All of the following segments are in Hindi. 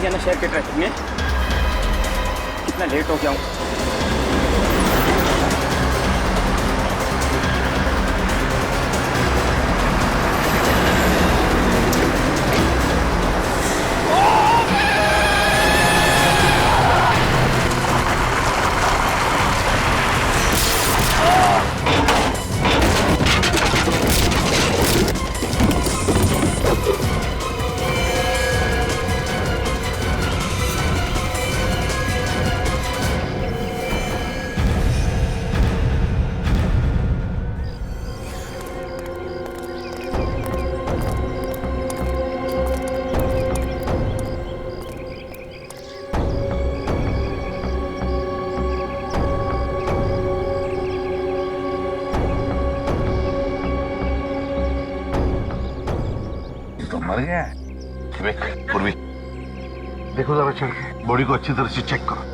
दिया ना शहर के ट्रैफिक में, कितना लेट हो गया हूँ। मर गया है। पूर्वी देखो जरा चल के बॉडी को अच्छी तरह से चेक करो।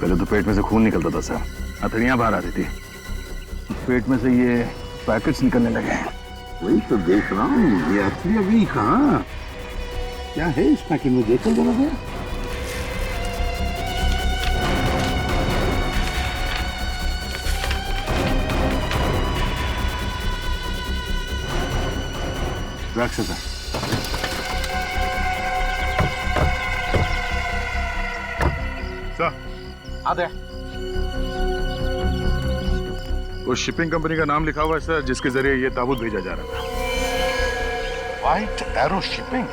पहले तो पेट में से खून निकलता था सर, हथेलियां बाहर आती थी, पेट में से ये पैकेट्स निकलने लगे हैं। वही तो देख रहा हूँ, ये असली अभी कहाँ, क्या है इस पैकेट में, देखो जरा भैया। ड्रग्स है सर। आते उस शिपिंग कंपनी का नाम लिखा हुआ है सर, जिसके जरिए ये ताबूत भेजा जा रहा था। White arrow shipping.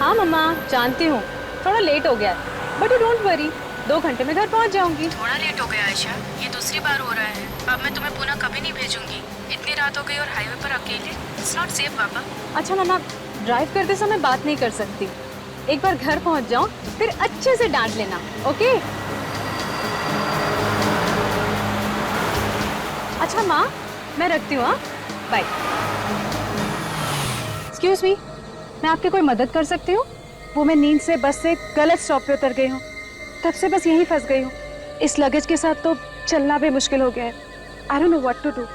हाँ मम्मा, जानती हूँ थोड़ा लेट हो गया, बट यू डोंट वरी, 2 घंटे में घर पहुँच जाऊंगी। थोड़ा लेट हो गया आयशा, ये दूसरी बार हो रहा है। अब मैं तुम्हें पुनः कभी नहीं भेजूंगी। इतनी रात हो गई और हाईवे पर अकेले, इट्स नॉट सेफ पापा। अच्छा मम्मा, ड्राइव करते समय बात नहीं कर सकती, एक बार घर पहुँच जाओ फिर अच्छे से डांट लेना, ओके? अच्छा माँ, मैं रखती हूँ, बाय। एक्सक्यूज मी, मैं आपकी कोई मदद कर सकती हूँ? वो मैं नींद से बस से गलत स्टॉप पे उतर गई हूँ, तब से बस यहीं फंस गई हूँ। इस लगेज के साथ तो चलना भी मुश्किल हो गया है। I don't know what to do.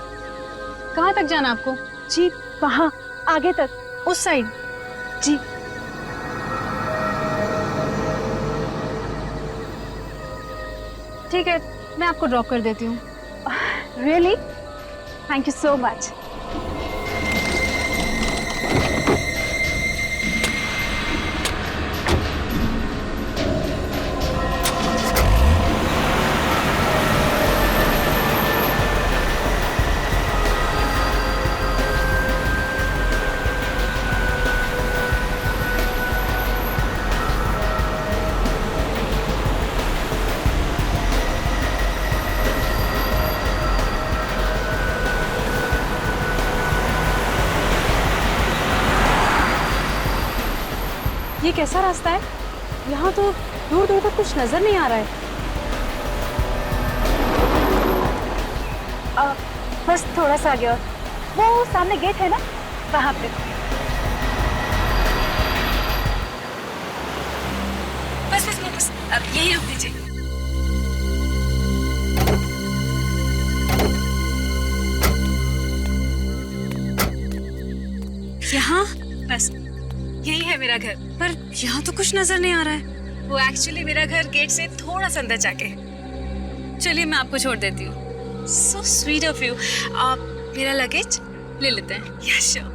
कहाँ तक जाना आपको? जी वहाँ आगे तक, उस साइड? जी। ठीक है, मैं आपको ड्रॉप कर देती हूँ। Really? Thank you so much. ये कैसा रास्ता है? यहाँ तो दूर दूर तक कुछ नजर नहीं आ रहा है। बस थोड़ा सा आगे और वो सामने गेट है ना, वहाँ पे। बस बस बस, अब यही रोक दीजिए। यहाँ बस, यही है मेरा घर। पर यहाँ तो कुछ नजर नहीं आ रहा है। वो एक्चुअली मेरा घर गेट से थोड़ा सा अंदर जाके है। चलिए मैं आपको छोड़ देती हूँ। So sweet of you. आप मेरा लगेज ले लेते हैं? Yes sure.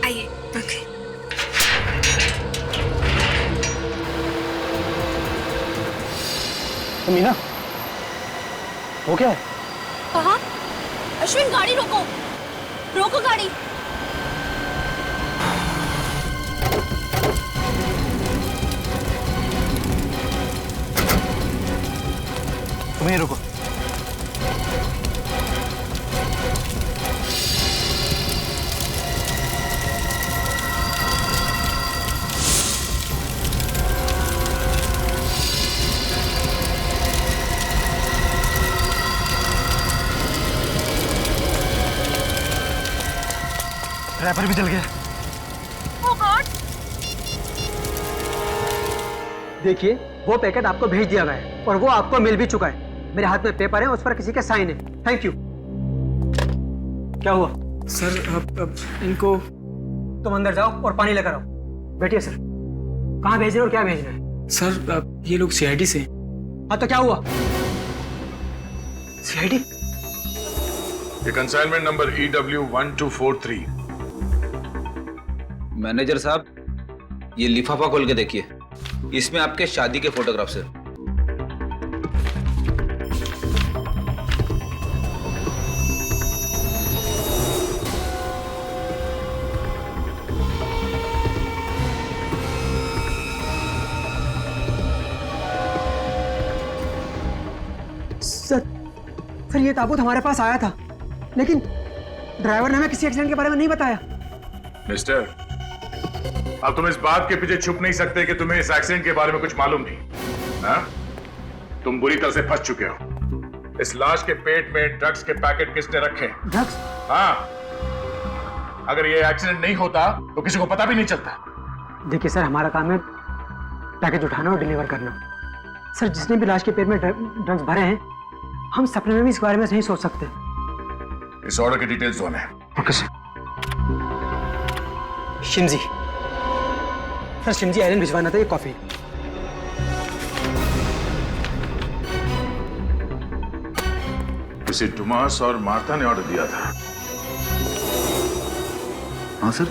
आइए। ओके। मीना, वो क्या है? कहाँ? अश्विन गाड़ी रोको, रोको गाड़ी। तुम्हें रुको। ड्राइवर भी जल गया। Oh God! देखिए, वो पैकेट आपको भेज दिया गया है और वो आपको मिल भी चुका है। मेरे हाथ में पेपर है, उस पर किसी के साइन है। Thank you. क्या हुआ? सर अब इनको तुम अंदर जाओ और पानी लेकर आओ। बैठिए सर। कहाँ भेजना है और क्या भेजना है? सर अब ये लोग सीआईडी से। हाँ तो क्या हुआ? सीआईडी? ये कंसाइनमेंट नंबर EW1243। मैनेजर साहब, ये लिफाफा खोल के देखिए, इसमें आपके शादी के फोटोग्राफ्स हैं। सर ये ताबूत हमारे पास आया था, लेकिन ड्राइवर ने हमें किसी एक्सीडेंट के बारे में नहीं बताया। मिस्टर, अब तुम इस बात के पीछे छुप नहीं सकते कि तुम्हें इस एक्सीडेंट के बारे में कुछ मालूम नहीं। हाँ? तुम बुरी तरह से फंस चुके हो। इस लाश के पेट में ड्रग्स के पैकेट किसने रखे? ड्रग्स? हाँ, अगर ये एक्सीडेंट नहीं होता तो किसी को पता भी नहीं चलता। देखिए सर, हमारा काम है पैकेज उठाना और डिलीवर करना। सर, जिसने भी लाश के पेट में ड्रग्स भरे हैं, हम सपने में भी इस बारे में नहीं सोच सकते। इस ऑर्डर की डिटेल्स कौन है? Okay sir. शिमजी। सर शिमजी आइलैंड भिजवाना था ये कॉफी। इसे टुमास और मार्था ने ऑर्डर दिया था। हाँ सर,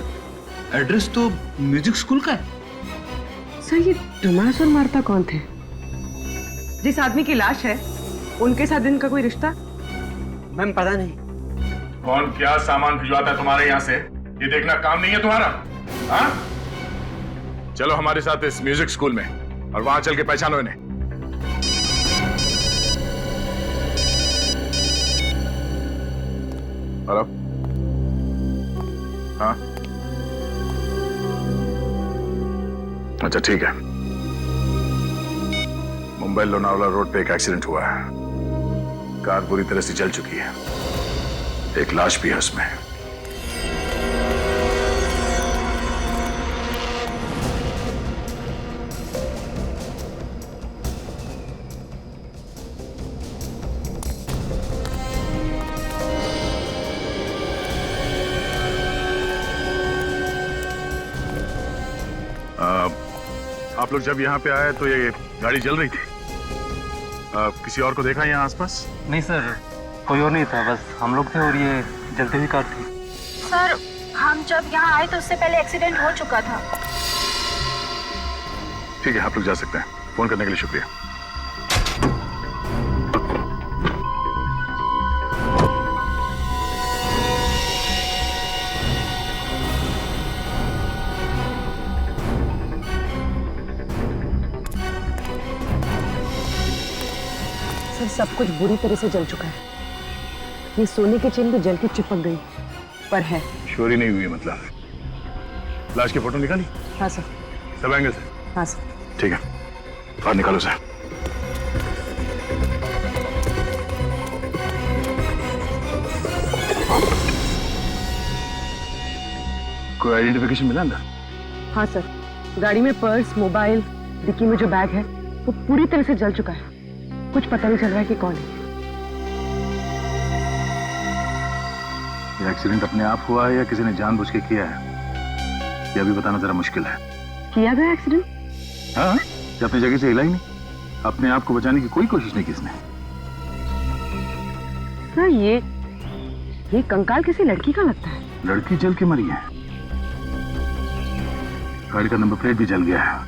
एड्रेस तो म्यूजिक स्कूल का है। सर ये टोमास और मार्था कौन थे? जिस आदमी की लाश है उनके साथ इनका कोई रिश्ता? मैम पता नहीं। कौन क्या सामान भिजवाता है तुम्हारे यहाँ से, ये देखना काम नहीं है तुम्हारा? हाँ? चलो हमारे साथ इस म्यूजिक स्कूल में और वहां चल के पहचानो इन्हें। हेलो? हाँ? अच्छा ठीक है। मुंबई लोनावला रोड पे एक एक्सीडेंट हुआ है। कार पूरी तरह से जल चुकी है, एक लाश भी है उसमें। आप लोग जब यहाँ पे आए तो ये गाड़ी जल रही थी। किसी और को देखा यहाँ आसपास? नहीं सर, कोई और नहीं था, बस हम लोग थे और ये जलती हुई कार थी। सर हम जब यहाँ आए तो उससे पहले एक्सीडेंट हो चुका था। ठीक है, आप लोग जा सकते हैं। फोन करने के लिए शुक्रिया। सर सब कुछ बुरी तरह से जल चुका है। ये सोने की चेन भी जल के चिपक गई, पर है। चोरी नहीं हुई मतलब? लाश की फोटो निकाली? हाँ सर। सब एंगल से? हाँ सर। ठीक है, और निकालो सर। कोई आइडेंटिफिकेशन मिला अंदर? हाँ सर, गाड़ी में पर्स, मोबाइल, डिक्की में जो बैग है वो पूरी तरह से जल चुका है। कुछ पता नहीं चल रहा है कि कौन है। ये एक्सीडेंट अपने आप हुआ है या किसी ने जानबूझ के किया है, ये अभी बताना जरा मुश्किल है। किया गया एक्सीडेंट? हाँ, ये अपनी जगह से हिला ही नहीं। अपने आप को बचाने की कोई कोशिश नहीं किसने। सर ये कंकाल किसी लड़की का लगता है। लड़की जल के मरी है, गाड़ी का नंबर प्लेट भी जल गया है।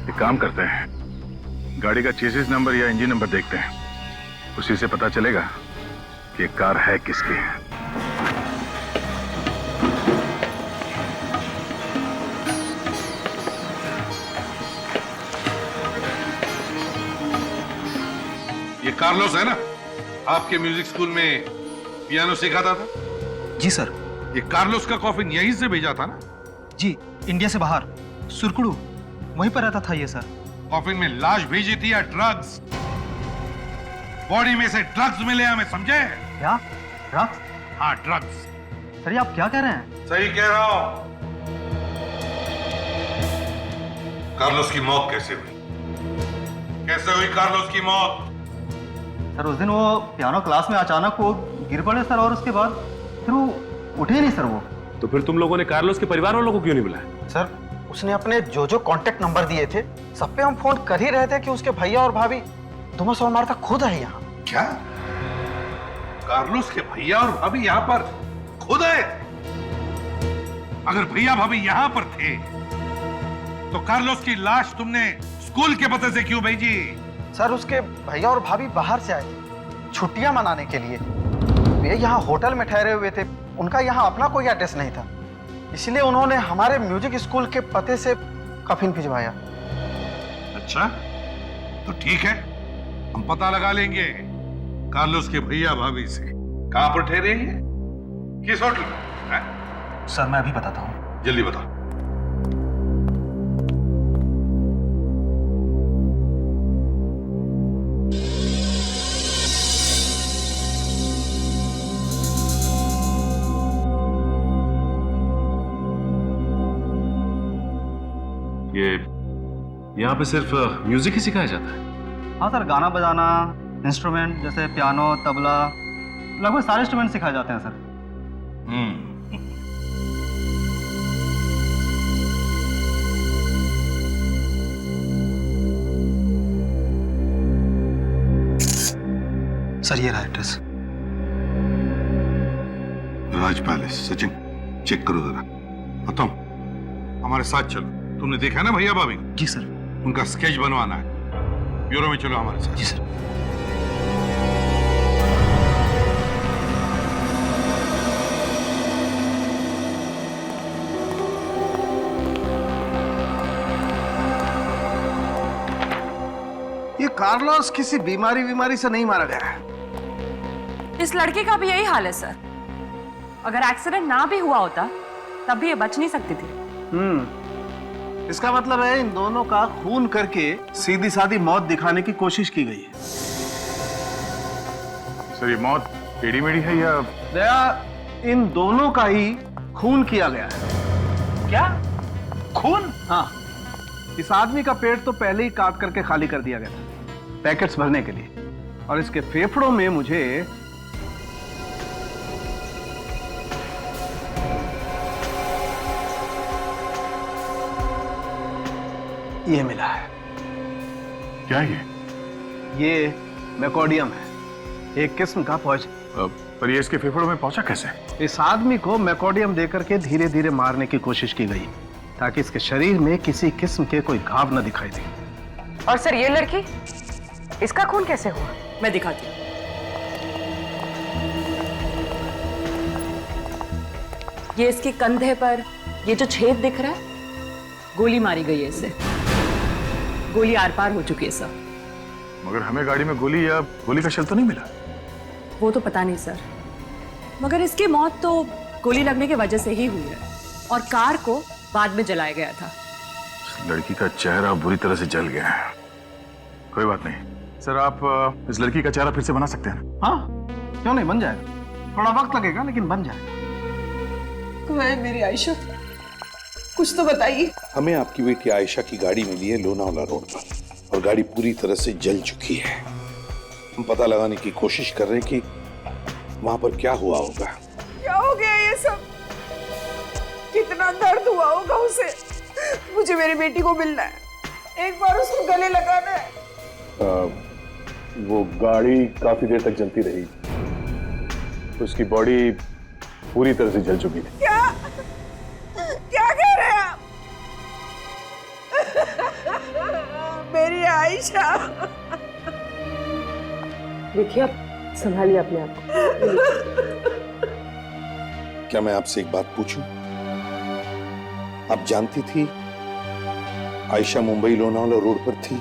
एक काम करते हैं, गाड़ी का चेसिस नंबर या इंजन नंबर देखते हैं, उसी से पता चलेगा कि कार है किसकी। ये कार्लोस है ना, आपके म्यूजिक स्कूल में पियानो सिखाता था? जी सर। ये कार्लोस का कॉफिन यहीं से भेजा था ना? जी, इंडिया से बाहर सुरकुड़ू वहीं पर रहता था ये सर। कॉफिन में लाश भेजी थी या ड्रग्स? बॉडी में से ड्रग्स मिले हमें, समझे? क्या ड्रग्स? हाँ, ड्रग्स। सर ये आप क्या कह रहे हैं? सही कह रहा हूं। कार्लोस की मौत कैसे हुई? कैसे हुई कार्लोस की मौत? सर उस दिन वो पियानो क्लास में अचानक वो गिर पड़े सर, और उसके बाद फिर वो उठे ही नहीं सर वो। तो फिर तुम लोगों ने कार्लोस के परिवार वालों को क्यों नहीं बुलाया? सर उसने अपने जो कांटेक्ट नंबर दिए थे सब पे हम फोन कर ही रहे थे कि उसके भैया और भाभी थॉमस और मार्था खुद है यहाँ। क्या? कार्लोस के भैया और भाभी यहाँ पर खुद है? अगर भैया भाभी यहाँ पर थे तो कार्लोस की लाश तुमने स्कूल के पते से क्यों भेजी? सर उसके भैया और भाभी बाहर से आए थे छुट्टियां मनाने के लिए। वे यहाँ होटल में ठहरे हुए थे, उनका यहाँ अपना कोई एड्रेस नहीं था, इसलिए उन्होंने हमारे म्यूजिक स्कूल के पते से कफिन भिजवाया। अच्छा, तो ठीक है, हम पता लगा लेंगे कार्लोस के भैया भाभी से कहां पर ठहरे हैं, किस होटल में। सर मैं अभी बताता हूँ। जल्दी बताओ। ये यहाँ पे सिर्फ म्यूजिक ही सिखाया जाता है? हाँ सर, गाना बजाना, इंस्ट्रूमेंट जैसे पियानो, तबला, लगभग सारे इंस्ट्रूमेंट सिखाए जाते हैं सर। सर ये रहा एड्रेस। राज पैलेस। सचिन चेक करो जरा। तुम हमारे साथ चलो। तुमने देखा ना भैया भाभी? जी सर। उनका स्केच बनवाना है, ब्यूरो में चलो हमारे साथ। जी सर। ये कार्लोस किसी बीमारी से नहीं मारा गया है। इस लड़के का भी यही हाल है सर। अगर एक्सीडेंट ना भी हुआ होता तब भी ये बच नहीं सकती थी। इसका मतलब है इन दोनों का खून करके सीधी सादी मौत दिखाने की कोशिश की गई है। सर ये मौत टेढ़ी मेढ़ी है या? दया, इन दोनों का ही खून किया गया है। क्या खून? हाँ, इस आदमी का पेट तो पहले ही काट करके खाली कर दिया गया था पैकेट्स भरने के लिए, और इसके फेफड़ों में मुझे ये मिला है। क्या ये मैकोडियम है, एक किस्म का पॉइजन। पर ये इसके फेफड़ों में पहुंचा कैसे? इस आदमी को मैकोडियम देकर के धीरे धीरे मारने की कोशिश की गई ताकि इसके शरीर में किसी किस्म के कोई घाव न दिखाई दे। और सर ये लड़की, इसका खून कैसे हुआ? मैं दिखाती हूँ। ये इसके कंधे पर ये जो छेद दिख रहा है, गोली मारी गई है इसे। गोली आर पार हो चुकी है सर। मगर हमें गाड़ी में गोली या गोली का शेल तो नहीं मिला। वो तो पता नहीं सर, मगर इसकी मौत तो गोली लगने की वजह से ही हुई है, और कार को बाद में जलाया गया था। लड़की का चेहरा बुरी तरह से जल गया है। कोई बात नहीं सर, आप इस लड़की का चेहरा फिर से बना सकते हैं? हाँ, क्यों नहीं, बन जाएगा। थोड़ा वक्त लगेगा लेकिन बन जाएगा। मेरी आयशा, कुछ तो बताइए। हमें आपकी बेटी आयशा की गाड़ी मिली है लोनावाला रोड पर, और गाड़ी पूरी तरह से जल चुकी है। हम पता लगाने की कोशिश कर रहे हैं कि वहां पर क्या हुआ होगा। क्या हो गया ये सब? कितना दर्द हुआ होगा उसे। मुझे मेरी बेटी को मिलना है, एक बार उसको गले लगाना है। वो गाड़ी काफी देर तक जलती रही, उसकी बॉडी पूरी तरह से जल चुकी थी। क्या क्या कह रहे हैं आप? मेरी आयशा, देखिए आप संभालिए अपने आप को। क्या मैं आपसे एक बात पूछूं? आप जानती थी आयशा मुंबई लोनावाला रोड पर थी?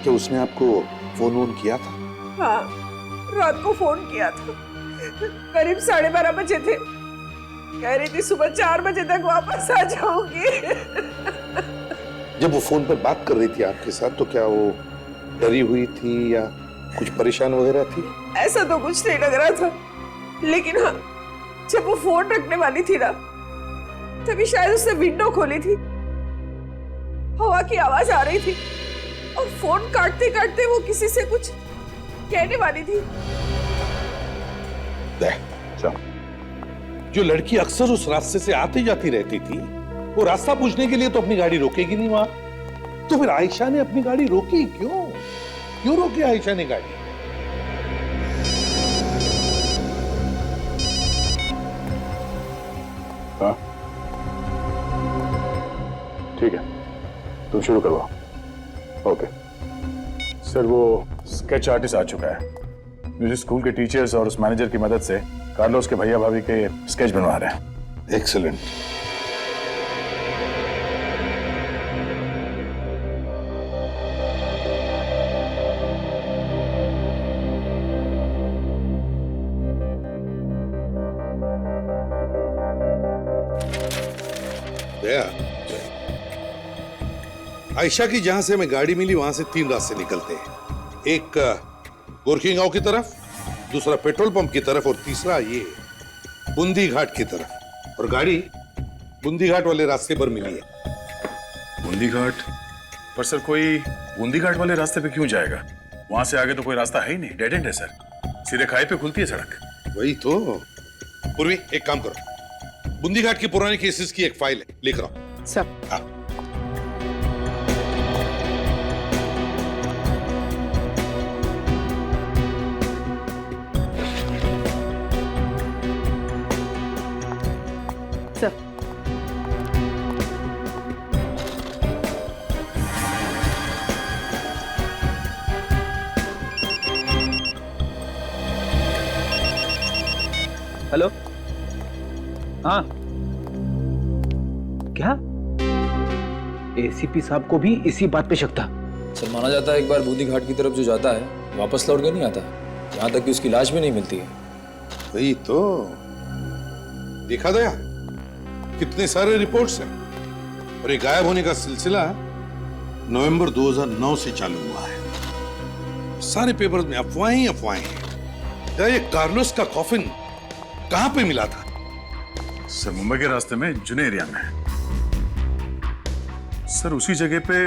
क्या उसने आपको फोन वोन किया था? हाँ, रात को फोन किया था, करीब 12:30 बजे थे। कह रही थी सुबह 4 बजे तक वापस आ जाऊंगी। जब वो फोन पर बात कर रही थी आपके साथ तो क्या वो डरी हुई थी या कुछ परेशान वगैरह थी? ऐसा तो कुछ नहीं लग रहा था, लेकिन हाँ, जब वो फोन रखने वाली थी ना, तभी शायद उसने विंडो खोली थी, हवा की आवाज आ रही थी और फोन काटते काटते वो किसी से कुछ कहने वाली थी। जो लड़की अक्सर उस रास्ते से आती जाती रहती थी, वो रास्ता पूछने के लिए तो अपनी गाड़ी रोकेगी नहीं वहां। तो फिर आयशा ने अपनी गाड़ी रोकी क्यों? क्यों रोकी आयशा ने गाड़ी? हाँ ठीक है, तुम शुरू करवाओ। ओके सर, वो स्केच आर्टिस्ट आ चुका है। मुझे स्कूल के टीचर्स और उस मैनेजर की मदद से कार्लोस के भैया भाभी के स्केच बनवा रहे हैं। एक्सीलेंट। आयशा की जहां से हमें गाड़ी मिली वहां से 3 रास्ते निकलते हैं। एक गोरखी गांव की तरफ, दूसरा पेट्रोल पंप की तरफ और तीसरा ये बूंदी घाट की तरफ। और गाड़ी बूंदी घाट वाले रास्ते पर मिली है। बूंदी घाट पर सर, कोई बूंदी घाट वाले रास्ते पे क्यों जाएगा? वहां से आगे तो कोई रास्ता है ही नहीं, डेड एंड है सर। सीधे खाई पे खुलती है सड़क। वही तो। पूर्वी एक काम करो, बूंदी घाट की पुरानी केसेस की एक फाइल है, लिख रहा हूं। सब हाँ। हेलो, हाँ क्या? एसीपी साहब को भी इसी बात पे शक था। सर माना जाता है एक बार बूंदी घाट की तरफ जो जाता है वापस लौट के नहीं आता, यहाँ तक कि उसकी लाश भी नहीं मिलती है। वही तो। देखा दया, कितने सारे रिपोर्ट्स हैं और ये गायब होने का सिलसिला नवंबर 2009 से चालू हुआ है। सारे पेपर्स में अफवाहें ही अफवाहें हैं। ये कार्लोस का कॉफिन कहां पे मिला था? सर मुंबई के रास्ते में, जुने एरिया में। सर उसी जगह पे,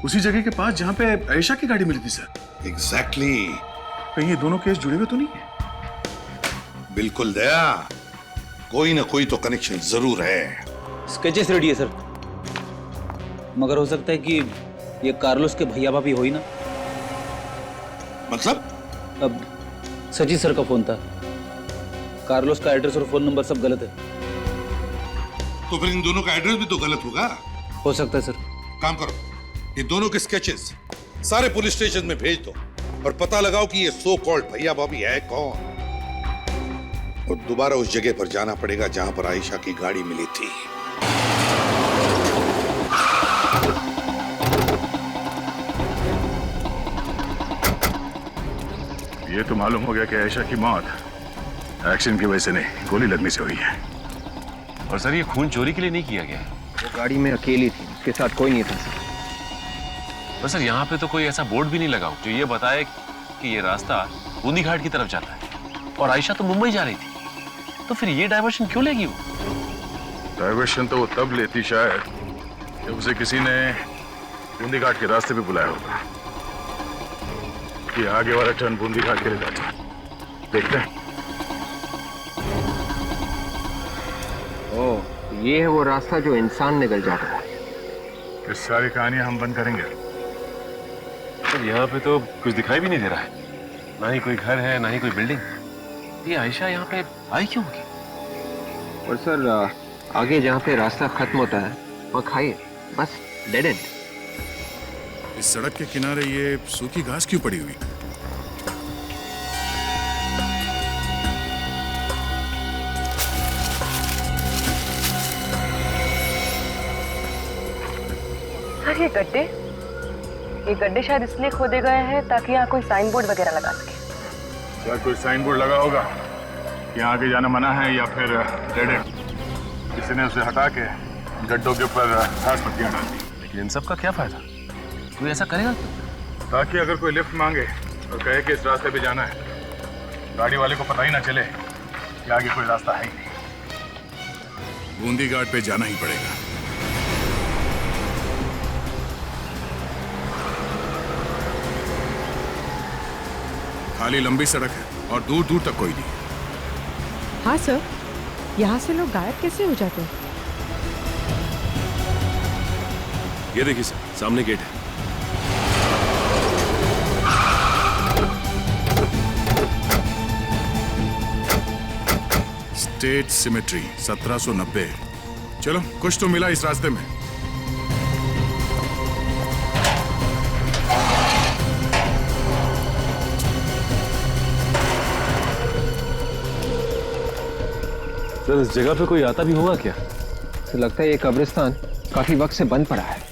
उसी जगह के पास जहां पे आयशा की गाड़ी मिली थी सर। एग्जैक्टली। कहीं ये दोनों केस जुड़े हुए तो नहीं है? बिल्कुल दया, कोई ना कोई तो कनेक्शन जरूर है। स्केचेस रेडी है सर, मगर हो सकता है कि ये कार्लोस के भैया भाभी हो ही ना। मतलब? अब सचिन सर का फोन था, कार्लोस का एड्रेस और फोन नंबर सब गलत है। तो फिर इन दोनों का एड्रेस भी तो गलत होगा। हो सकता है सर। काम करो, ये दोनों के स्केचेस सारे पुलिस स्टेशन में भेज दो और पता लगाओ कि ये सो कॉल्ड भैया भाभी है कौन। और दोबारा उस जगह पर जाना पड़ेगा जहां पर आयशा की गाड़ी मिली थी। ये तो मालूम हो गया कि आयशा की मौत एक्सीडेंट की वजह से नहीं, गोली लगने से हुई है। और सर ये खून चोरी के लिए नहीं किया गया। वो गाड़ी में अकेली थी, उसके साथ कोई नहीं था सर। पर सर यहाँ पे तो कोई ऐसा बोर्ड भी नहीं लगा जो ये बताए कि ये रास्ता बूंदी घाट की तरफ जाता है और आयशा तो मुंबई जा रही थी, तो फिर ये डायवर्शन क्यों लेगी वो? डायवर्शन तो वो तब लेती शायद जब उसे किसी ने बूंदी घाट के रास्ते पे बुलाया होगा कि आगे वाला टर्न बूंदी घाट के लिए जाता है। देखते हैं। ओह, ये है वो रास्ता जो इंसान निकल जाता है। ये सारी कहानियां हम बंद करेंगे। सर यहाँ पे तो कुछ दिखाई भी नहीं दे रहा है, ना ही कोई घर है ना ही कोई बिल्डिंग। ये आयशा यहाँ पे आई क्यों होगी? और सर आगे जहाँ पे रास्ता खत्म होता है वहाँ खाई है, बस डेड एंड। इस सड़क के किनारे ये सूखी घास क्यों पड़ी हुई? सर ये गड्ढे शायद इसलिए खोदे गए हैं ताकि यहाँ कोई साइन बोर्ड वगैरह लगा सके। क्या कोई साइन बोर्ड लगा होगा कि यहाँ आगे जाना मना है, या फिर डेड एंड? किसी ने उसे हटा के गड्ढों के ऊपर घास पत्तियां डाल दी। लेकिन इन सब का क्या फायदा? कोई ऐसा करेगा क्यों? ताकि अगर कोई लिफ्ट मांगे और कहे कि इस रास्ते पे जाना है, गाड़ी वाले को पता ही ना चले कि आगे कोई रास्ता है ही नहीं। बूंदी घाट पे जाना ही पड़ेगा। खाली लंबी सड़क है और दूर दूर तक कोई नहीं। हाँ सर, यहाँ से लोग गायब कैसे हो जाते हैं? ये देखिए सर, सामने गेट है। State symmetry 1790। चलो, कुछ तो मिला इस रास्ते में। सर, इस जगह पे कोई आता भी होगा क्या? तो लगता है ये कब्रिस्तान काफी वक्त से बंद पड़ा है।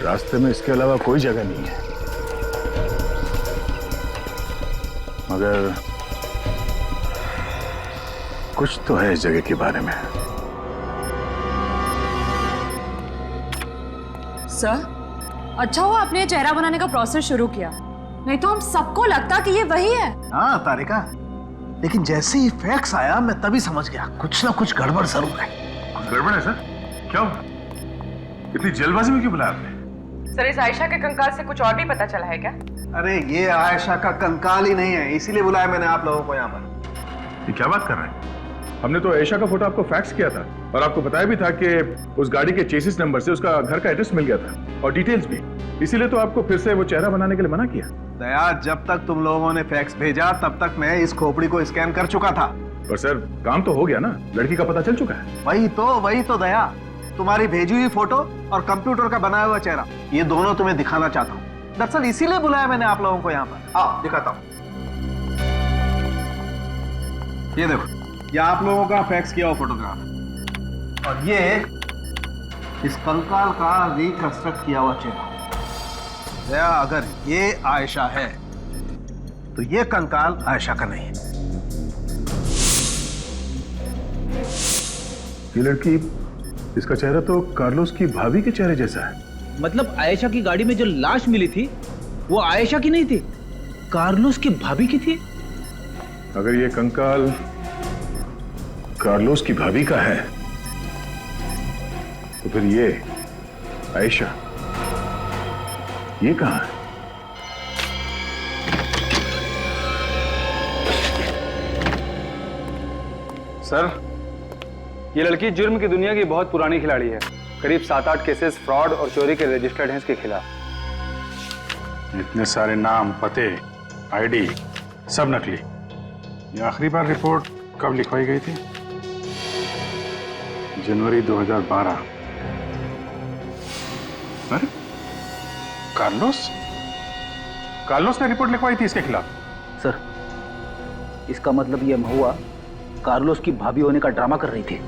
रास्ते में इसके अलावा कोई जगह नहीं है, मगर कुछ तो है इस जगह के बारे में। सर, अच्छा हुआ आपने ये चेहरा बनाने का प्रोसेस शुरू किया, नहीं तो हम सबको लगता कि ये वही है। हाँ तारिका, लेकिन जैसे ही फैक्स आया मैं तभी समझ गया कुछ ना कुछ गड़बड़ जरूर है। कुछ गड़बड़ है सर? क्या हुआ? इतनी जल्दबाजी में क्यों बुलाया आपने? सर, इस आयशा के कंकाल से कुछ और भी पता चला है क्या? अरे ये आयशा का कंकाल ही नहीं है, इसीलिए बुलाया मैंने आप लोगों को यहाँ पर। ये क्या बात कर रहे हैं? हमने तो आयशा का फोटो आपको फैक्स किया था और आपको बताया भी था कि उस गाड़ी के चेसिस नंबर से उसका घर का एड्रेस मिल गया था और डिटेल्स भी। इसीलिए तो आपको फिर से वो चेहरा बनाने के लिए मना किया। दया, जब तक तुम लोगों ने फैक्स भेजा तब तक मैं इस खोपड़ी को स्कैन कर चुका था। पर सर, काम तो हो गया ना, लड़की का पता चल चुका है। वही तो दया, तुम्हारी भेजी हुई फोटो और कंप्यूटर का बनाया हुआ चेहरा, ये दोनों तुम्हें दिखाना चाहता हूँ। दरअसल इसीलिए बुलाया मैंने आप लोगों को यहाँ पर। आओ दिखाता हूँ। ये देखो, ये आप लोगों का फैक्स किया हुआ फोटोग्राफ और ये इस कंकाल का रिकंस्ट्रक्ट किया हुआ चेहरा। दया, अगर ये आयशा है तो ये कंकाल आयशा का नहीं है। ये लड़की, इसका चेहरा तो कार्लोस की भाभी के चेहरे जैसा है। मतलब आयशा की गाड़ी में जो लाश मिली थी वो आयशा की नहीं थी, कार्लोस की भाभी की थी। अगर ये कंकाल कार्लोस की भाभी का है तो फिर ये आयशा ये कहां है? सर, ये लड़की जुर्म की दुनिया की बहुत पुरानी खिलाड़ी है। करीब 7-8 केसेस फ्रॉड और चोरी के रजिस्टर्ड हैं इसके खिलाफ। इतने सारे नाम, पते, आईडी सब नकली। ये आखिरी बार रिपोर्ट कब लिखवाई गई थी? जनवरी 2012। अरे कार्लोस ने रिपोर्ट लिखवाई थी इसके खिलाफ। सर, इसका मतलब ये महुआ कार्लोस की भाभी होने का ड्रामा कर रही थी।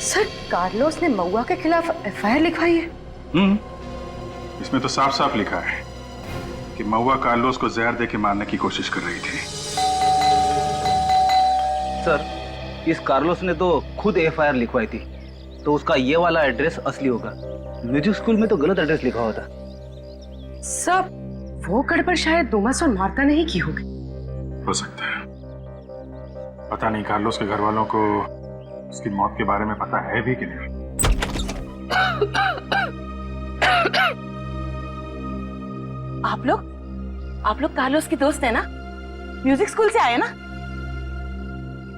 सर, कार्लोस ने महुआ के खिलाफ एफआईआर लिखवाई है? इसमें तो साफ साफ लिखा है कि महुआ कार्लोस को जहर देके मारने की कोशिश कर रही थी। सर, इस कार्लोस ने तो खुद एफआईआर लिखवाई थी, तो उसका ये वाला एड्रेस असली होगा। म्यूजिक स्कूल में तो गलत एड्रेस लिखा होता। सब वो गड़बड़ शायद डोमस और मार्ता ने ही की होगी। हो सकता है, पता नहीं कार्लोस के घर वालों को उसकी मौत के बारे में पता है भी कि नहीं। आप लोग कार्लोस की दोस्त है ना? म्यूजिक स्कूल से आए ना?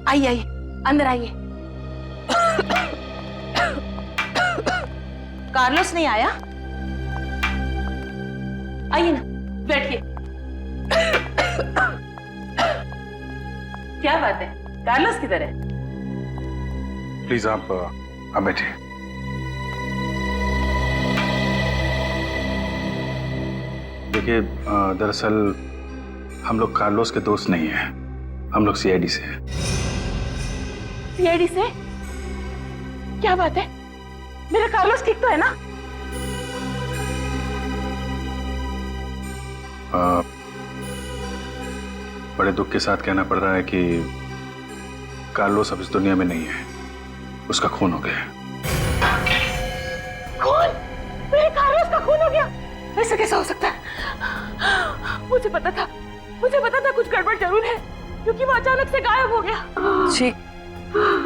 आइए अंदर आइए। कार्लोस नहीं आया? आइए ना, बैठिए। क्या बात है, कार्लोस किधर है? प्लीज आप बैठिए। देखिए, दरअसल हम लोग कार्लोस के दोस्त नहीं हैं, हम लोग सीआईडी से हैं। सीआईडी से? क्या बात है? मेरा कार्लोस ठीक तो है ना? बड़े दुख के साथ कहना पड़ रहा है कि कार्लोस अब इस दुनिया में नहीं है, उसका खून हो गया। खून? मेरे कार्लोस का खून हो गया? ऐसा कैसा हो सकता है? मुझे पता था कुछ गड़बड़ जरूर है, क्योंकि वो अचानक से गायब हो गया। जी,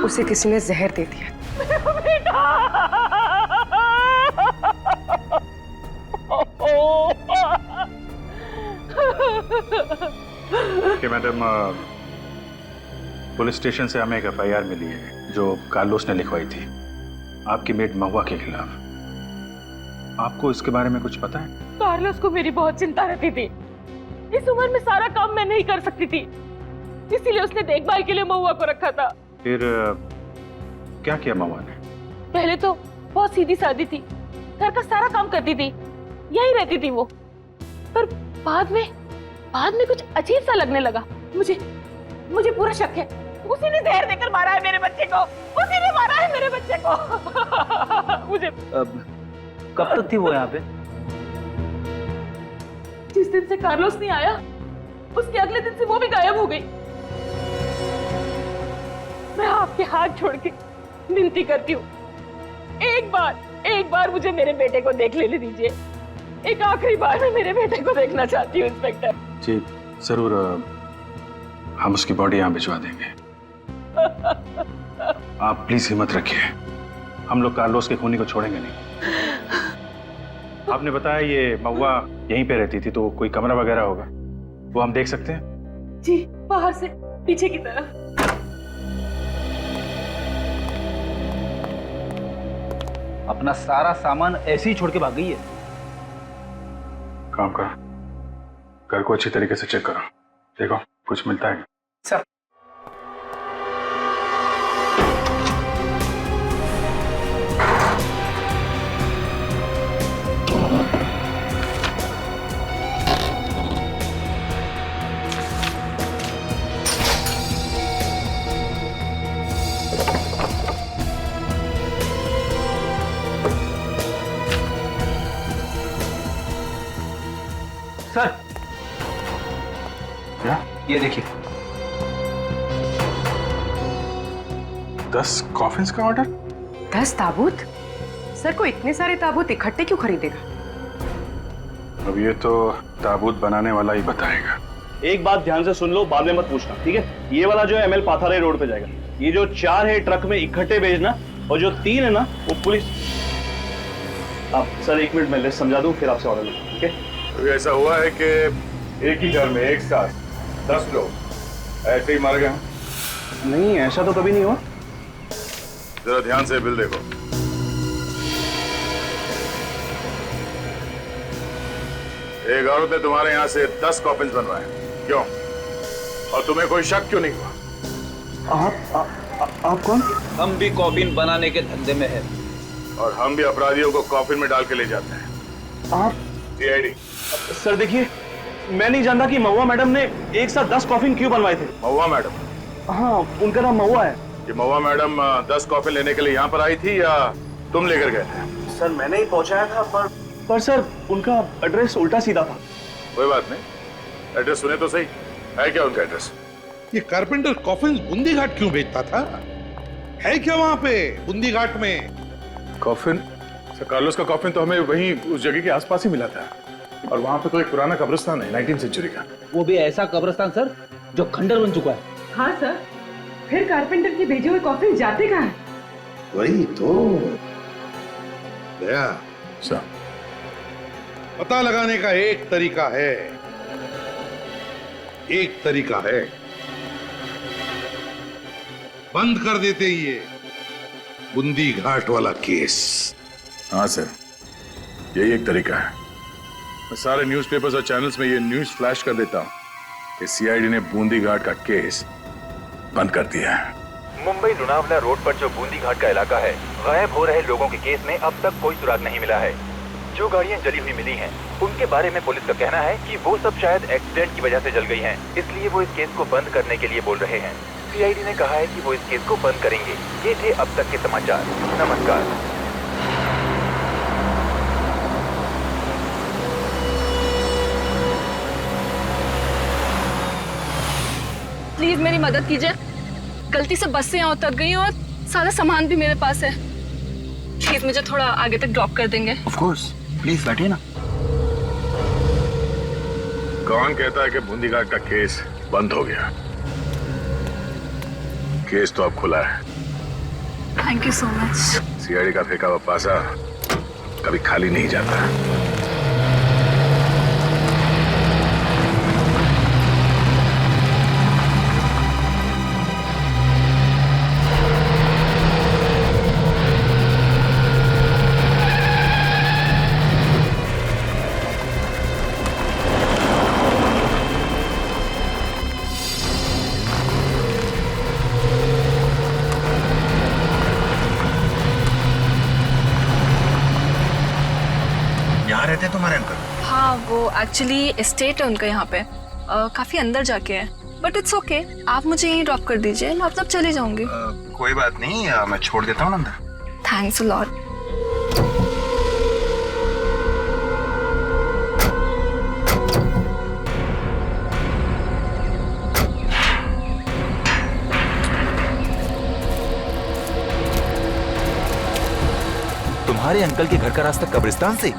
उसे किसी ने जहर दे दिया। मेरा बेटा! कि मैडम, पुलिस स्टेशन से हमें एक एफआईआर मिली है जो कार्लोस ने लिखवाई थी आपकी मेड महुआ के खिलाफ। आपको इसके बारे में कुछ पता है? कार्लोस को मेरी बहुत चिंता रहती थी। इस उम्र में सारा काम मैं नहीं कर सकती थी, इसीलिए उसने देखभाल के लिए महुआ को रखा था। फिर क्या किया महुआ ने? पहले तो बहुत सीधी सादी थी, घर का सारा काम करती थी, यही रहती थी वो। पर बाद में कुछ अजीब सा लगने लगा। मुझे पूरा शक है उसी ने जहर देकर मारा है मेरे बच्चे को। उसी ने मारा है मेरे बच्चे को। मुझे कब तक थी वो यहाँ पे? जिस दिन से कार्लोस नहीं आया, उसके अगले दिन से वो भी गायब हो गई। मैं आपके हाथ छोड़ के विनती करती हूँ, एक बार मुझे मेरे बेटे को देख लेने दीजिए। एक आखिरी बार मैं मेरे बेटे को देखना चाहती हूँ इंस्पेक्टर। जी जरूर, हम उसकी बॉडी यहाँ भिजवा देंगे। आप प्लीज हिम्मत रखिए, हम लोग कार्लोस के खूनी को छोड़ेंगे नहीं। आपने बताया ये महुआ यहीं पे रहती थी, तो कोई कमरा वगैरह होगा, वो हम देख सकते हैं? जी, बाहर से पीछे की तरफ। अपना सारा सामान ऐसे ही छोड़ के भाग गई है। काम करो, घर को अच्छी तरीके से चेक करो, देखो कुछ मिलता है। सर, सर, क्या? ये देखिए, 10 कॉफिन्स का ऑर्डर। 10 ताबूत? सर, को इतने सारे ताबूत इकट्ठे क्यों खरीदेगा? अब ये तो ताबूत बनाने वाला ही बताएगा। एक बात ध्यान से सुन लो, बाद में मत पूछना, ठीक है? ये वाला जो है ML पाथारे रोड पे जाएगा। ये जो 4 है ट्रक में इकट्ठे भेजना, और जो 3 है ना वो पुलिस। आप सर 1 मिनट में लिस्ट समझा दूं, फिर आपसे ऑर्डर लूंगा, ठीक है? तो ऐसा हुआ है कि एक ही घर में एक साथ 10 लोग ऐसे ही मर गए? नहीं, ऐसा तो कभी नहीं हुआ। जरा ध्यान से बिल देखो। एक औरत ने तुम्हारे यहाँ से 10 कॉफिन्स बनवाए, क्यों? और तुम्हें कोई शक क्यों नहीं हुआ? आप कौन? हम भी कॉफिन बनाने के धंधे में है, और हम भी अपराधियों को कॉफिन में डाल के ले जाते हैं। आप? सीआईडी। सर देखिए, मैं नहीं जानता कि महुआ मैडम ने एक साथ 10 कॉफिन क्यों बनवाए थे। महुआ मैडम? हाँ, उनका नाम महुआ है। कि महुआ मैडम 10 कॉफिन लेने के लिए यहाँ पर आई थी या तुम लेकर गए थे? सर मैंने ही पहुंचाया था, पर सर उनका एड्रेस उल्टा सीधा था। कोई बात नहीं, एड्रेस सुने तो सही, है क्या उनका एड्रेस? ये कारपेंटर कॉफिन बूंदी घाट क्यों बेचता था? है क्या वहां पे बूंदी घाट में कॉफिन? सर कार्लोस का कॉफिन तो हमें वहीं उस जगह के आसपास ही मिला था, और वहां पे तो एक पुराना कब्रिस्तान है 19th सेंचुरी का। वो भी ऐसा कब्रिस्तान सर जो खंडर बन चुका है। हाँ सर, फिर कारपेंटर के भेजे हुए कॉफिन जाते कहाँ हैं? वही तो दया। सर, पता लगाने का एक तरीका है, बंद कर देते ये बूंदी घाट वाला केस। हाँ सर, यही एक तरीका है। मैं सारे न्यूज़पेपर्स और चैनल्स में ये न्यूज़ फ्लैश कर देता हूँ कि सीआईडी ने बूंदी घाट का केस बंद कर दिया है। मुंबई लोनावला रोड पर जो बूंदी घाट का इलाका है, गायब हो रहे लोगों के केस में अब तक कोई सुराग नहीं मिला है। जो गाड़ियां जली हुई मिली हैं, उनके बारे में पुलिस का कहना है कि वो सब शायद एक्सीडेंट की वजह से जल गई हैं, इसलिए वो इस केस को बंद करने के लिए बोल रहे हैं। सीआईडी ने कहा है कि वो इस केस को बंद करेंगे। ये थे अब तक के समाचार। नमस्कार। प्लीज मेरी मदद कीजिए, गलती से बस से यहाँ उतर गई और सारा सामान भी मेरे पास है। प्लीज मुझे थोड़ा आगे तक ड्रॉप कर देंगे? ऑफ कोर्स, प्लीज बैठिए ना। कौन कहता है कि बूंदी घाट का केस बंद हो गया? केस तो अब खुला है। Thank you so much. CID का फेंका हुआ पासा कभी खाली नहीं जाता। रहते हैं तुम्हारे अंकल? हाँ, वो एक्चुअली एस्टेट है उनका यहाँ पे, काफी अंदर जाके है, बट इट्स ओके। आप मुझे यहीं ड्रॉप कर दीजिए, मैं तब चली जाऊंगी। कोई बात नहीं, मैं छोड़ देता हूँ अंदर। Thanks a lot. तुम्हारे अंकल के घर का रास्ता कब्रिस्तान से?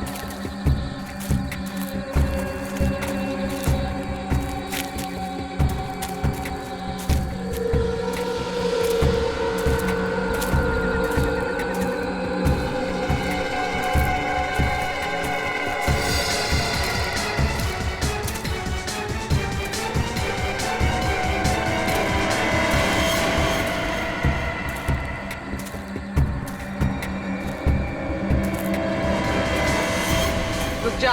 रुक जा।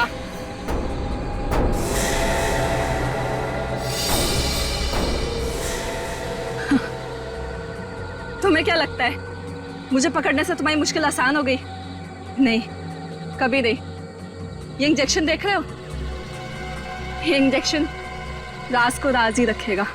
तुम्हें क्या लगता है मुझे पकड़ने से तुम्हारी मुश्किल आसान हो गई? नहीं, कभी नहीं। ये इंजेक्शन देख रहे हो? ये इंजेक्शन राज को राज ही रखेगा।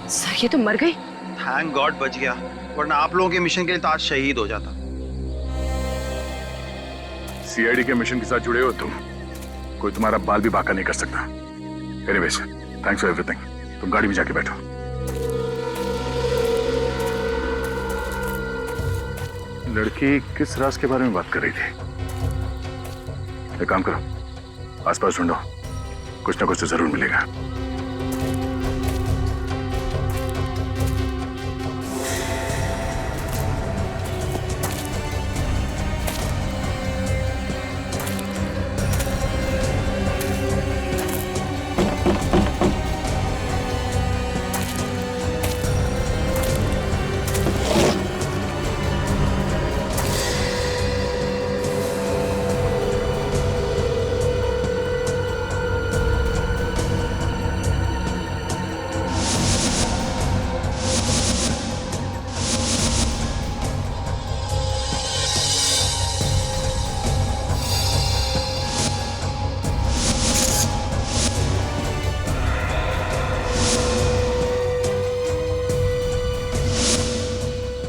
सर, ये तो मर गई। थैंक गॉड बच गया, वरना आप लोगों के मिशन के लिए तो आज शहीद हो जाता। सीआईडी के मिशन के साथ जुड़े हो तुम, कोई तुम्हारा बाल भी बांका नहीं कर सकता। Anyways, thanks for everything. तुम गाड़ी में जाके बैठो। लड़की किस राज के बारे में बात कर रही थी? एक काम करो, आसपास ढूंढो, कुछ ना कुछ तो जरूर मिलेगा।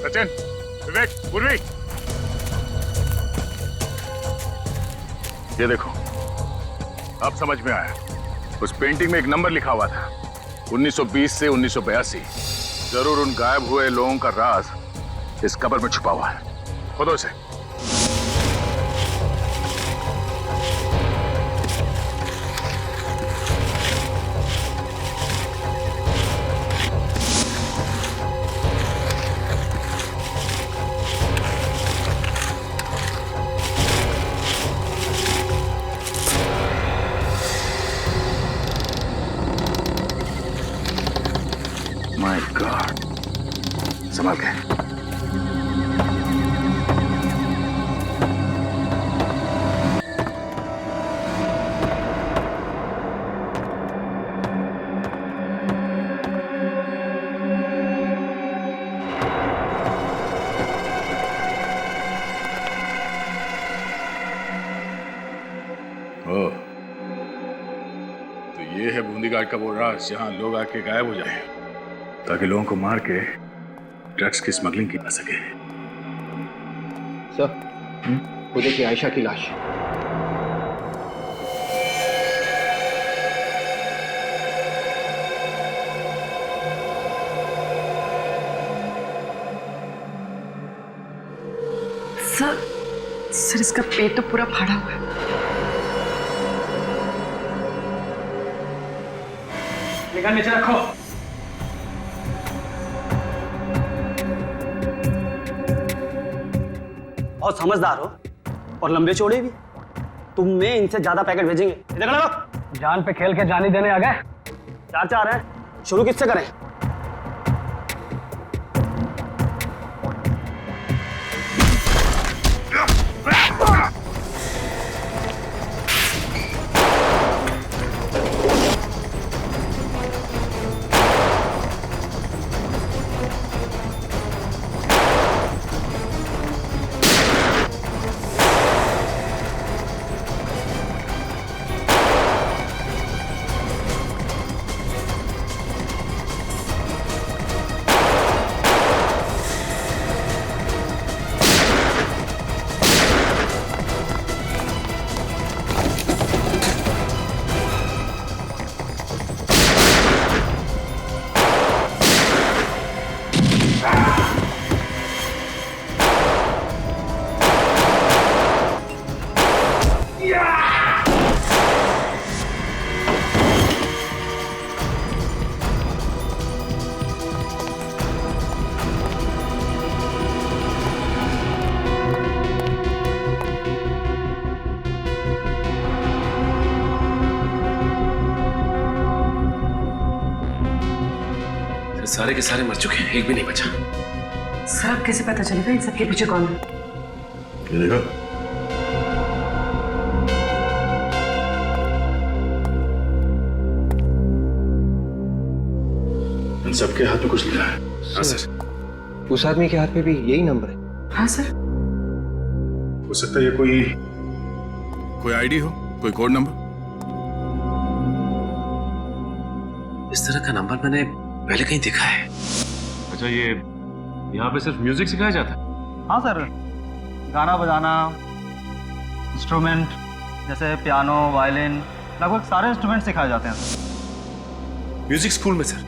सचिन, विवेक, पूर्वी, ये देखो, अब समझ में आया। उस पेंटिंग में एक नंबर लिखा हुआ था, 1920 से 1982। जरूर उन गायब हुए लोगों का राज इस कब्र में छुपा हुआ है। खोदो इसे। माय गॉड, संभाल के। बाजार का वो राज जहां लोग आके गायब हो जाए, ताकि लोगों को मार के ड्रग्स की स्मगलिंग की जा सके। सर, वो देखिए आयशा की लाश। सर इसका पेट तो पूरा फाड़ा हुआ है। निकाल नीचे रखो। बहुत समझदार हो और लंबे चौड़े भी। तुम में इनसे ज्यादा पैकेट भेजेंगे। इधर खड़े। जान पे खेल के जान ही देने आ गए। चार चार हैं, शुरू किससे करें? सारे के सारे मर चुके हैं, एक भी नहीं बचा। सर अब कैसे पता चलेगा इन सबके पीछे कौन है? ये देखो, इन सबके हाथ में कुछ लिखा है। हाँ सर। उस आदमी के हाथ में भी यही नंबर है। हाँ सर। हो सकता है ये कोई आईडी हो, कोई कोड नंबर। इस तरह का नंबर मैंने पहले कहीं देखा है। अच्छा, ये यहाँ पे सिर्फ म्यूजिक सिखाया जाता है? हाँ सर, गाना बजाना, इंस्ट्रूमेंट जैसे पियानो, वायलिन, लगभग सारे इंस्ट्रूमेंट सिखाए जाते हैं। म्यूजिक स्कूल में सर,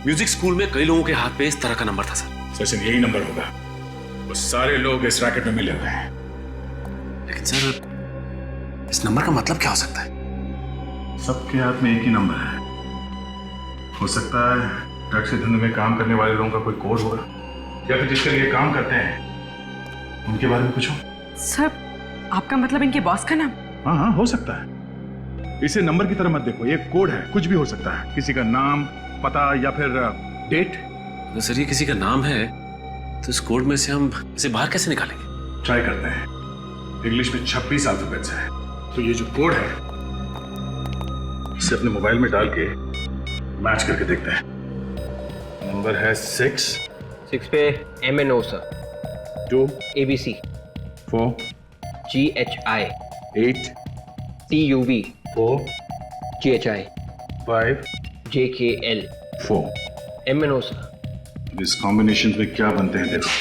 म्यूजिक स्कूल में कई लोगों के हाथ पे इस तरह का नंबर था सर। सचिन, यही नंबर होगा। वो सारे लोग इस रैकेट में मिले हुए हैं। लेकिन सर, इस नंबर का मतलब क्या हो सकता है? सबके हाथ में एक ही नंबर है। हो सकता है ड्रग्स के धंधे में काम करने वाले लोगों का कोई कोड होगा, या फिर जिसके लिए काम करते हैं उनके बारे में पूछो। सर आपका मतलब इनके बॉस का नाम? हाँ हाँ, हो सकता है। इसे नंबर की तरह मत देखो, ये कोड है, कुछ भी हो सकता है। किसी का नाम, पता या फिर डेट। तो सर ये किसी का नाम है तो इस कोड में से हम इसे बाहर कैसे निकालेंगे? ट्राई करते हैं। इंग्लिश में 26 अल्फाबेट्स है, तो ये जो कोड है इसे अपने मोबाइल में डाल के मैच करके देखते हैं। नंबर है 6 पे MNO sir, 2 ABC, 4 GHI, 8 TUV, 4 GHI, 5 JKL, 4 MNO sir. इस कॉम्बिनेशन में क्या बनते हैं देखो।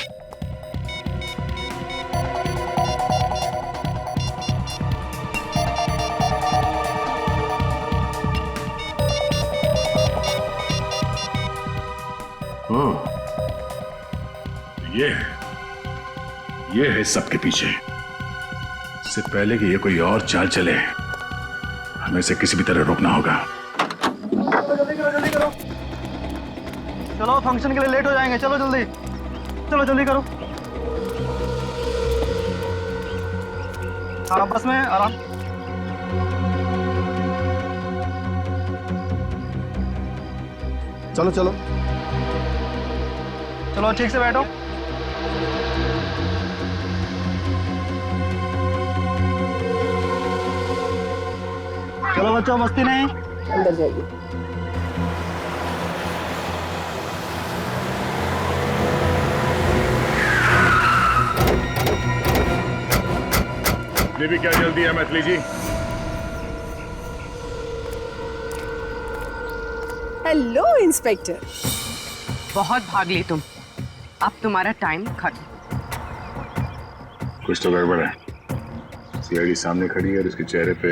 ये है सबके पीछे। इससे पहले कि ये कोई और चाल चले, हमें इसे किसी भी तरह रोकना होगा। जल्दी करो। चलो फंक्शन के लिए लेट हो जाएंगे। चलो जल्दी, चलो जल्दी करो। हाँ बस में आराम। चलो चलो चलो, ठीक से बैठो। चलो बच्चों, मस्ती नहीं, अंदर जाइए। ये भी क्या जल्दी है मैथिली जी? Hello inspector. बहुत भाग ली तुम, अब तुम्हारा टाइम खत्म। कुछ तो गड़बड़ है। सीआईडी सामने खड़ी है और उसके चेहरे पे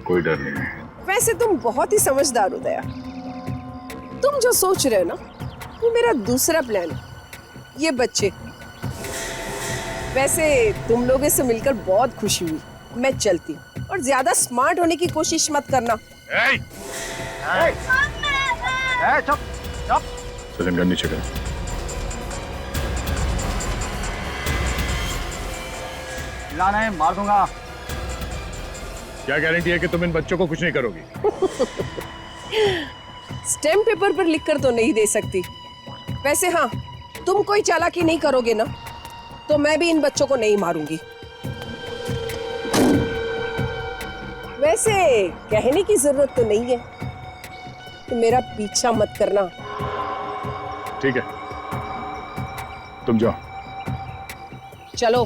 कोई डर नहीं है। वैसे तुम बहुत ही समझदार हो दया। तुम जो सोच रहे हो ना, वो मेरा दूसरा प्लान है। ये बच्चे, वैसे तुम लोगों से मिलकर बहुत खुशी हुई। मैं चलती हूँ और ज्यादा स्मार्ट होने की कोशिश मत करना। चुप चुप। सचिन गन नीचे कर। लाना है, मार दूंगा। क्या गारंटी है कि तुम इन बच्चों को कुछ नहीं करोगी? स्टैम्प पेपर पर लिखकर तो नहीं दे सकती। वैसे हाँ, तुम कोई चालाकी नहीं करोगे ना, तो मैं भी इन बच्चों को नहीं मारूंगी। वैसे कहने की जरूरत तो नहीं है, तो मेरा पीछा मत करना। ठीक है, तुम जाओ। चलो।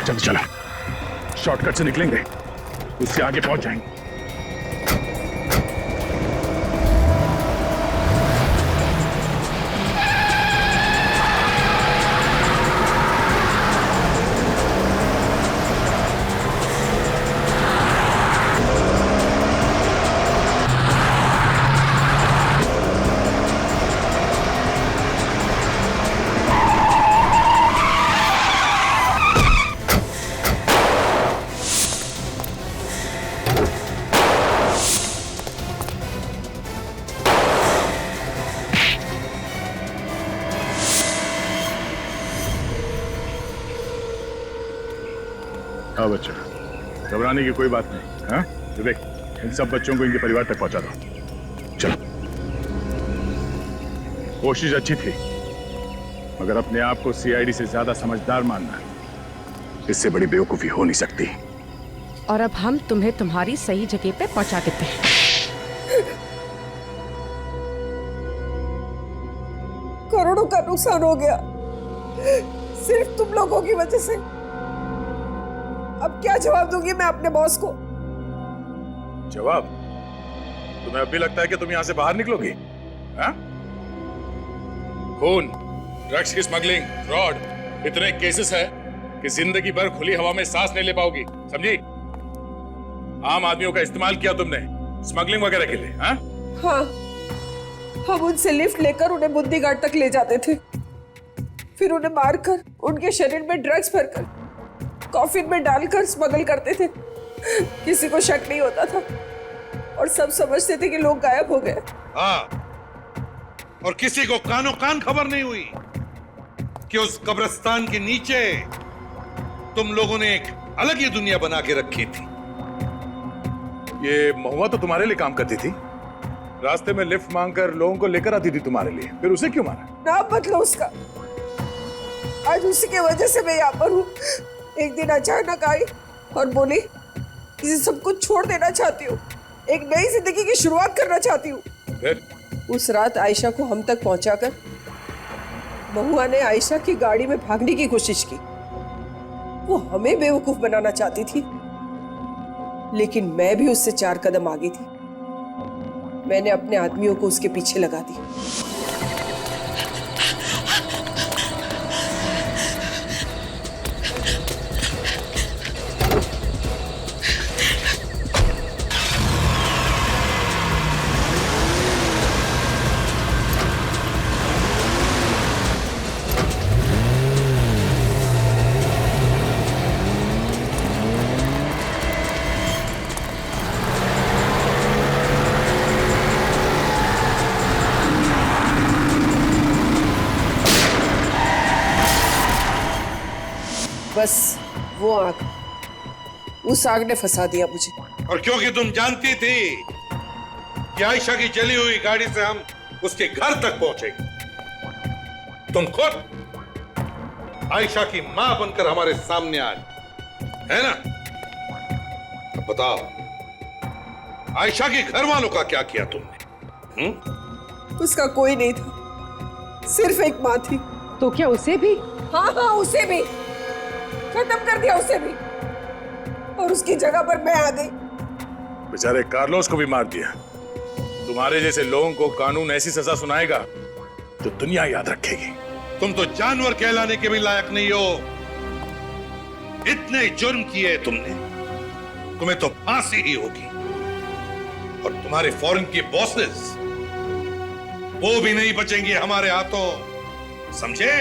जल्दी चला, शॉर्टकट से निकलेंगे, उससे आगे पहुंच जाएंगे। हाँ बच्चा, घबराने की कोई बात नहीं। हाँ विवेक, इन सब बच्चों को इनके परिवार तक पहुंचा दो। चलो। कोशिश अच्छी थी, मगर अपने आप को सीआईडी से ज्यादा समझदार मानना, इससे बड़ी बेवकूफी हो नहीं सकती। और अब हम तुम्हें तुम्हारी सही जगह पे पहुंचा देते हैं। करोड़ों का नुकसान हो गया सिर्फ तुम लोगों की वजह से। अब क्या जवाब दूंगी मैं अपने बॉस को? जवाब? तुम्हें अब भी लगता है कि तुम यहां से बाहर निकलोगी? हाँ? खून, ड्रग्स की स्मगलिंग, फ्रॉड, इतने केसेस है कि जिंदगी भर खुली हवा में सांस नहीं ले पाओगी, समझी? आम आदमियों का इस्तेमाल किया तुमने स्मगलिंग वगैरह के लिए। हाँ? हाँ, हम उनसे लिफ्ट लेकर उन्हें बुंदी घाट तक ले जाते थे, फिर उन्हें मारकर उनके शरीर में ड्रग्स भरकर कॉफिन में डालकर स्मगल करते थे। किसी को शक नहीं होता था और सब समझते थे कि लोग गायब हो गए। हाँ, और किसी को कानो कान खबर नहीं हुई कि उस कब्रिस्तान के नीचे तुम लोगों ने एक अलग ही दुनिया बना के रखी थी। ये महुआ तो तुम्हारे लिए काम करती थी, रास्ते में लिफ्ट मांगकर लोगों को लेकर आती थी तुम्हारे लिए, फिर उसे क्यों मारा? नाम बदलो उसका। आज उसी की वजह से मैं यहाँ पर हूँ। एक दिन अचानक आई और बोली कि सब कुछ छोड़ देना चाहती हूँ, एक नई जिंदगी की शुरुआत करना चाहती हूँ। फिर उस रात आयशा को हम तक पहुंचाकर महुआ ने आयशा की गाड़ी में भागने की कोशिश की। वो हमें बेवकूफ बनाना चाहती थी, लेकिन मैं भी उससे 4 कदम आगे थी। मैंने अपने आदमियों को उसके पीछे लगा दी। बस वो आग, उस आग ने फंसा दिया मुझे। और क्योंकि तुम जानती थी कि आयशा की जली हुई गाड़ी से हम उसके घर तक पहुंचेंगे, तुम खुद आयशा की मां बनकर हमारे सामने आई, है ना? अब बताओ, आयशा के घर वालों का क्या किया तुमने? उसका कोई नहीं था, सिर्फ एक मां थी। तो क्या उसे भी? हाँ हाँ, उसे भी खत्म कर दिया, उसे भी। और उसकी जगह पर मैं आ गई। बेचारे कार्लोस को भी मार दिया। तुम्हारे जैसे लोगों को कानून ऐसी सजा सुनाएगा तो दुनिया याद रखेगी। तुम तो जानवर कहलाने के भी लायक नहीं हो। इतने जुर्म किए तुमने, तुम्हें तो फांसी ही होगी। और तुम्हारे फॉरेन के बॉसेस वो भी नहीं बचेंगे हमारे हाथों, समझे?